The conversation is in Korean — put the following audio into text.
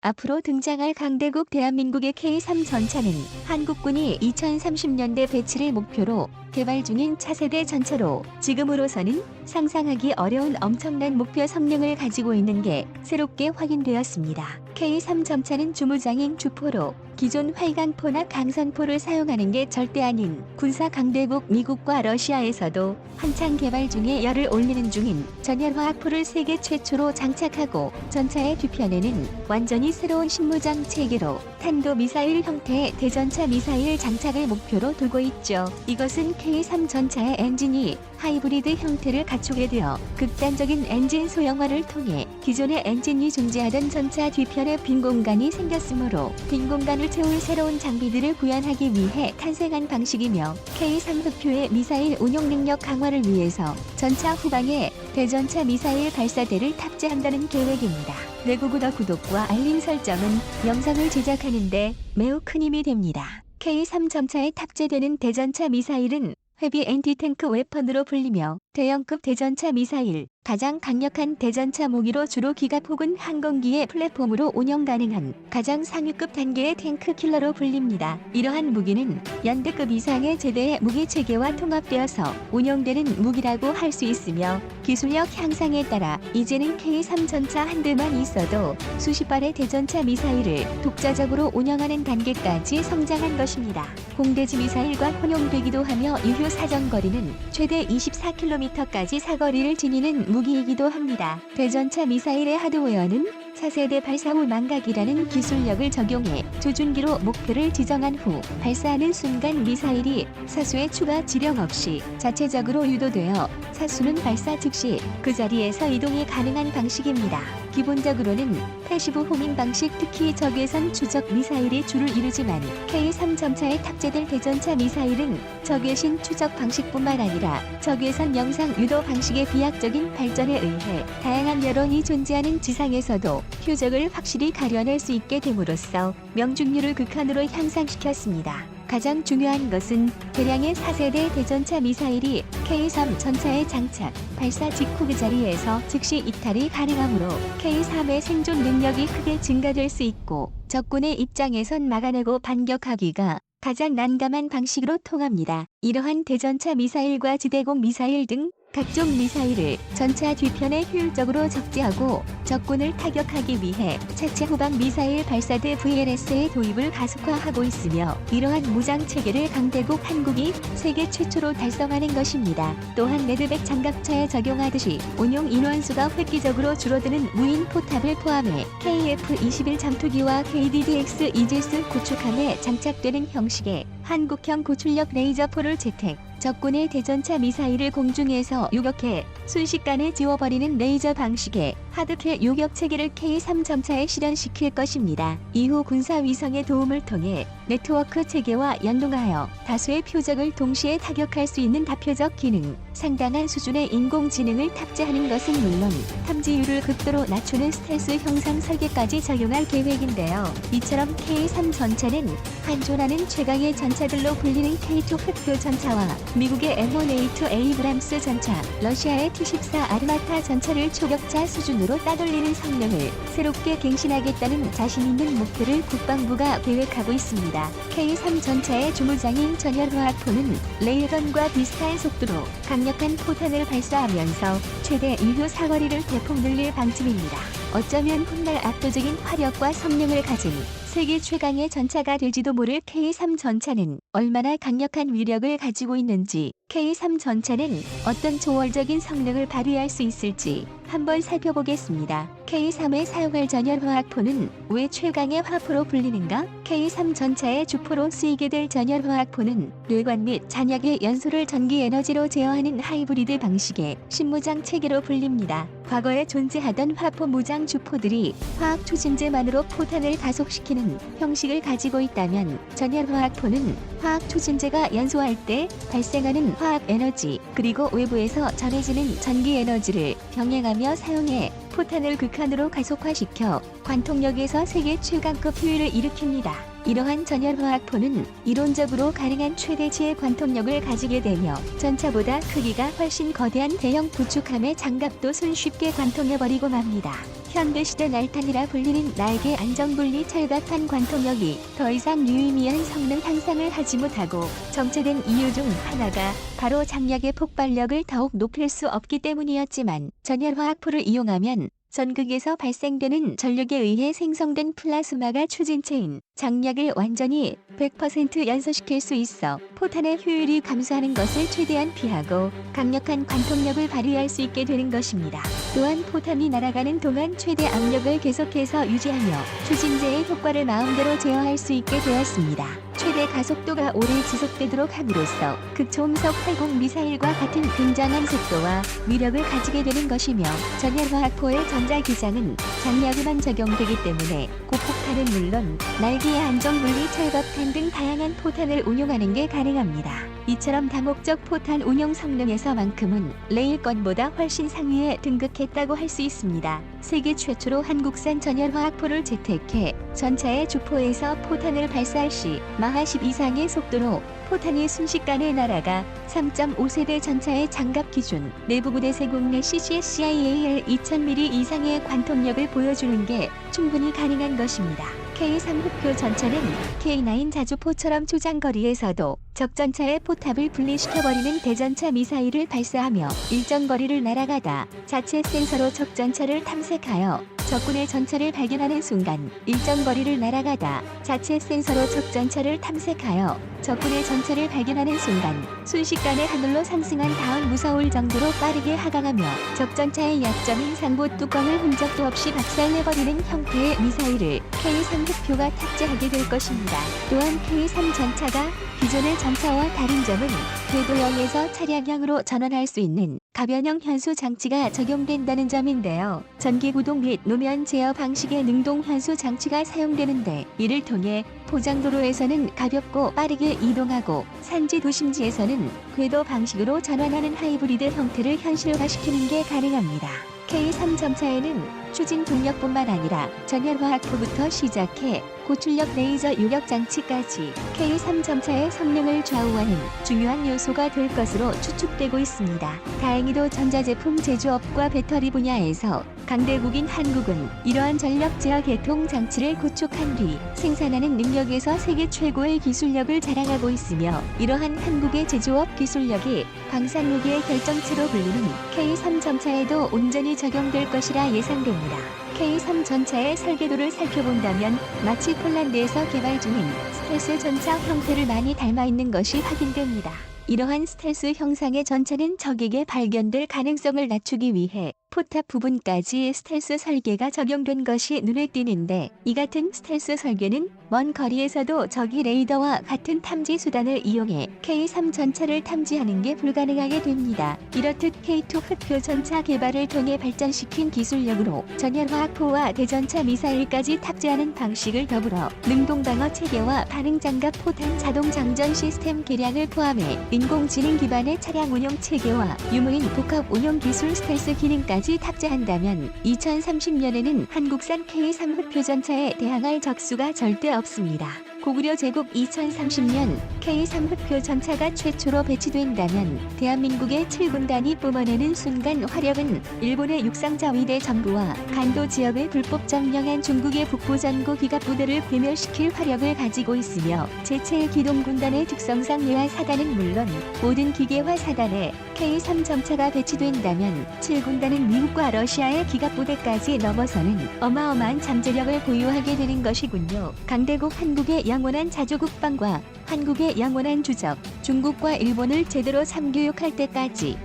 앞으로 등장할 강대국 대한민국의 K3 전차는 한국군이 2030년대 배치를 목표로 개발 중인 차세대 전차로 지금으로서는 상상하기 어려운 엄청난 목표 성능을 가지고 있는 게 새롭게 확인되었습니다. K3 전차는 주무장인 주포로 기존 활강포나 강선포를 사용하는 게 절대 아닌 군사 강대국 미국과 러시아에서도 한창 개발 중에 열을 올리는 중인 전열화학포를 세계 최초로 장착하고 전차의 뒤편에는 완전히 새로운 신무장 체계로 탄도미사일 형태의 대전차 미사일 장착을 목표로 두고 있죠. 이것은 K3 전차의 엔진이 하이브리드 형태를 갖추게 되어 극단적인 엔진 소형화를 통해 기존의 엔진이 존재하던 전차 뒤편에 빈 공간이 생겼으므로 빈 공간을 채울 새로운 장비들을 구현하기 위해 탄생한 방식이며 K3 흑표의 미사일 운용 능력 강화를 위해서 전차 후방에 대전차 미사일 발사대를 탑재한다는 계획입니다. 내구구독 구독과 알림 설정은 영상을 제작하는데 매우 큰 힘이 됩니다. K3 전차에 탑재되는 대전차 미사일은 헤비 엔티탱크 웨펀으로 불리며 대형급 대전차 미사일, 가장 강력한 대전차 무기로 주로 기갑 혹은 항공기의 플랫폼으로 운영 가능한 가장 상위급 단계의 탱크 킬러로 불립니다. 이러한 무기는 연대급 이상의 제대의 무기 체계와 통합되어서 운영되는 무기라고 할 수 있으며 기술력 향상에 따라 이제는 K3 전차 한 대만 있어도 수십 발의 대전차 미사일을 독자적으로 운영하는 단계까지 성장한 것입니다. 공대지 미사일과 혼용되기도 하며 유효 사정거리는 최대 24km까지 사거리를 지니는 무기이기도 합니다. 대전차 미사일의 하드웨어는 차세대 발사 후 망각이라는 기술력을 적용해 조준기로 목표를 지정한 후 발사하는 순간 미사일이 사수의 추가 지령 없이 자체적으로 유도되어 사수는 발사 즉시 그 자리에서 이동이 가능한 방식입니다. 기본적으로는 패시브 호밍 방식, 특히 적외선 추적 미사일이 주를 이루지만 K3 전차에 탑재될 대전차 미사일은 적외신 추적 방식뿐만 아니라 적외선 영상 유도 방식의 비약적인 발전에 의해 다양한 여론이 존재하는 지상에서도 표적을 확실히 가려낼 수 있게 됨으로써 명중률을 극한으로 향상시켰습니다. 가장 중요한 것은 대량의 4세대 대전차 미사일이 K3 전차에 장착, 발사 직후 그 자리에서 즉시 이탈이 가능하므로 K3의 생존 능력이 크게 증가될 수 있고 적군의 입장에선 막아내고 반격하기가 가장 난감한 방식으로 통합니다. 이러한 대전차 미사일과 지대공 미사일 등 각종 미사일을 전차 뒤편에 효율적으로 적재하고 적군을 타격하기 위해 차체 후방 미사일 발사대 VLS의 도입을 가속화하고 있으며 이러한 무장 체계를 강대국 한국이 세계 최초로 달성하는 것입니다. 또한 레드백 장갑차에 적용하듯이 운용 인원수가 획기적으로 줄어드는 무인 포탑을 포함해 KF-21 잠투기와 KDDX 이지스 구축함에 장착되는 형식의 한국형 고출력 레이저포를 채택, 적군의 대전차 미사일을 공중에서 요격해 순식간에 지워버리는 레이저 방식의 하드킬 요격 체계를 K3 전차에 실현시킬 것입니다. 이후 군사위성의 도움을 통해 네트워크 체계와 연동하여 다수의 표적을 동시에 타격할 수 있는 다표적 기능, 상당한 수준의 인공지능을 탑재하는 것은 물론 탐지율을 극도로 낮추는 스텔스 형상 설계까지 적용할 계획인데요. 이처럼 K3 전차는 한존하는 최강의 전차들로 불리는 K2 흑표 전차와 미국의 M1A2 에이브람스 전차, 러시아의 T-14 아르마타 전차를 초격차 수준으로 따돌리는 성능을 새롭게 갱신하겠다는 자신 있는 목표를 국방부가 계획하고 있습니다. K3 전차의 주무장인 전열화학포는 레일건과 비슷한 속도로 강력한 포탄을 발사하면서 최대 유효 사거리를 대폭 늘릴 방침입니다. 어쩌면 훗날 압도적인 화력과 성능을 가진 세계 최강의 전차가 될지도 모를 K3 전차는 얼마나 강력한 위력을 가지고 있는지, K3 전차는 어떤 초월적인 성능을 발휘할 수 있을지 한번 살펴보겠습니다. K3에 사용할 전열화학포는 왜 최강의 화포로 불리는가? K3 전차의 주포로 쓰이게 될 전열화학포는 뇌관 및 잔약의 연소를 전기 에너지로 제어하는 하이브리드 방식의 신무장 체계로 불립니다. 과거에 존재하던 화포 무장 주포들이 화학 초진제만으로 포탄을 가속시키는 형식을 가지고 있다면 전열화학포는 화학 초진제가 연소할 때 발생하는 화학 에너지 그리고 외부에서 전해지는 전기 에너지를 병행하며 사용해 포탄을 극한으로 가속화시켜 관통력에서 세계 최강급 효율을 일으킵니다. 이러한 전열화학포는 이론적으로 가능한 최대치의 관통력을 가지게 되며 전차보다 크기가 훨씬 거대한 대형 부축함의 장갑도 손쉽게 관통해버리고 맙니다. 현대시대 날탄이라 불리는 날개 안정분리 철갑판 관통력이 더 이상 유의미한 성능 향상을 하지 못하고 정체된 이유 중 하나가 바로 장약의 폭발력을 더욱 높일 수 없기 때문이었지만 전열화학포를 이용하면 전극에서 발생되는 전력에 의해 생성된 플라스마가 추진체인 장약을 완전히 100% 연소시킬 수 있어 포탄의 효율이 감소하는 것을 최대한 피하고 강력한 관통력을 발휘할 수 있게 되는 것입니다. 또한 포탄이 날아가는 동안 최대 압력을 계속해서 유지하며 추진제의 효과를 마음대로 제어할 수 있게 되었습니다. 최대 가속도가 오래 지속되도록 함으로써 극초음속 활공 미사일과 같은 굉장한 속도와 위력을 가지게 되는 것이며 전열화학포의 전자기장은 장약에만 적용되기 때문에 고폭탄은 물론 날개의 안정분리 철갑탄 등 다양한 포탄을 운용하는 게 가능합니다. 이처럼 다목적 포탄 운용 성능에서만큼은 레일건보다 훨씬 상위에 등극했다고 할 수 있습니다. 세계 최초로 한국산 전열화학포를 채택해 전차의 주포에서 포탄을 발사할 시 마하 10 이상의 속도로 포탄이 순식간에 날아가 3.5세대 전차의 장갑 기준 내부 부대 세공 내 CCSIAL 2000mm 이상의 관통력을 보여주는 게 충분히 가능한 것입니다. K3 흑표 전차는 K9 자주포처럼 초장거리에서도 적전차의 포탑을 분리시켜버리는 대전차 미사일을 발사하며 일정 거리를 날아가다 자체 센서로 적전차를 탐색하여 적군의 전차를 발견하는 순간 일정 거리를 날아가다 자체 센서로 적전차를 탐색하여 적군의 전차를 발견하는 순간 순식간에 하늘로 상승한 다음 무서울 정도로 빠르게 하강하며 적전차의 약점인 상부 뚜껑을 흔적도 없이 박살내버리는 형태의 미사일을 K3 흑표가 탑재하게 될 것입니다. 또한 K3 전차가 기존의 전차와 다른 점은 궤도형에서 차량형으로 전환할 수 있는 가변형 현수 장치가 적용된다는 점인데요. 전기구동 및 노면 제어 방식의 능동 현수 장치가 사용되는데 이를 통해 포장도로에서는 가볍고 빠르게 이동하고 산지 도심지에서는 궤도 방식으로 전환하는 하이브리드 형태를 현실화시키는 게 가능합니다. K3 전차에는 추진 동력뿐만 아니라 전열화학포부터 시작해 고출력 레이저 유력 장치까지 K3 전차의 성능을 좌우하는 중요한 요소가 될 것으로 추측되고 있습니다. 다행히도 전자제품 제조업과 배터리 분야에서 강대국인 한국은 이러한 전력 제어 개통 장치를 구축한 뒤 생산하는 능력에서 세계 최고의 기술력을 자랑하고 있으며 이러한 한국의 제조업 기술력이 방산무기의 결정체로 불리는 K3 전차에도 온전히 적용될 것이라 예상됩니다. K3 전차의 설계도를 살펴본다면 마치 폴란드에서 개발 중인 스텔스 전차 형태를 많이 닮아 있는 것이 확인됩니다. 이러한 스텔스 형상의 전차는 적에게 발견될 가능성을 낮추기 위해 포탑 부분까지 스텔스 설계가 적용된 것이 눈에 띄는데 이 같은 스텔스 설계는 먼 거리에서도 적이 레이더와 같은 탐지 수단을 이용해 K3 전차를 탐지하는 게 불가능하게 됩니다. 이렇듯 K2 흑표 전차 개발을 통해 발전시킨 기술력으로 전열화학포와 대전차 미사일까지 탑재하는 방식을 더불어 능동방어 체계와 반응장갑 포탄 자동 장전 시스템 개량을 포함해 인공지능 기반의 차량 운용 체계와 유무인 복합 운용 기술 스텔스 기능까지 탑재한다면 2030년에는 한국산 K3 흑표 전차에 대항할 적수가 절대 없습니다. 고구려 제국 2030년 K3 흑표 전차가 최초로 배치된다면 대한민국의 7군단이 뿜어내는 순간 화력은 일본의 육상자위대 전부와 간도 지역을 불법 점령한 중국의 북부전구 기갑부대를 괴멸시킬 화력을 가지고 있으며 제7기동군단의 특성상 예하 사단은 물론 모든 기계화 사단에 K3 전차가 배치된다면 7군단은 미국과 러시아의 기갑부대까지 넘어서는 어마어마한 잠재력을 보유하게 되는 것이군요. 강대국 한국의 영원한 자주국방과 한국의 영원한 주적, 중국과 일본을 제대로 삼교육할 때까지